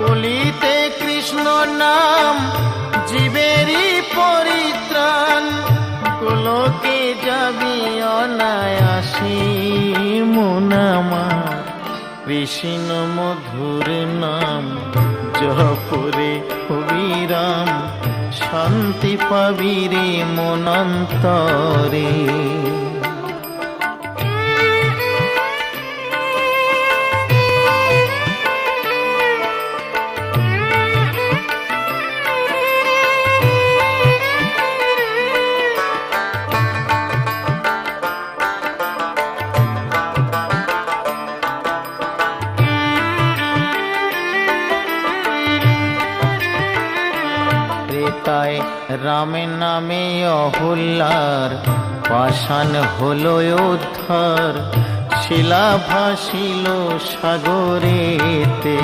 কলিতে কৃষ্ণ নাম জীবেরই পরিত্রাণ, গোলকে যাবি অনায়াসে মন আমার। কৃষ্ণ মধুর নাম জপরে অবিরাম, শান্তি পাবি রে মন অন্তরে। ত্রেতায় রামের নামে অহল্যার পাষাণ হলো উদ্ধার, শিলা ভাসিল সাগরেতে।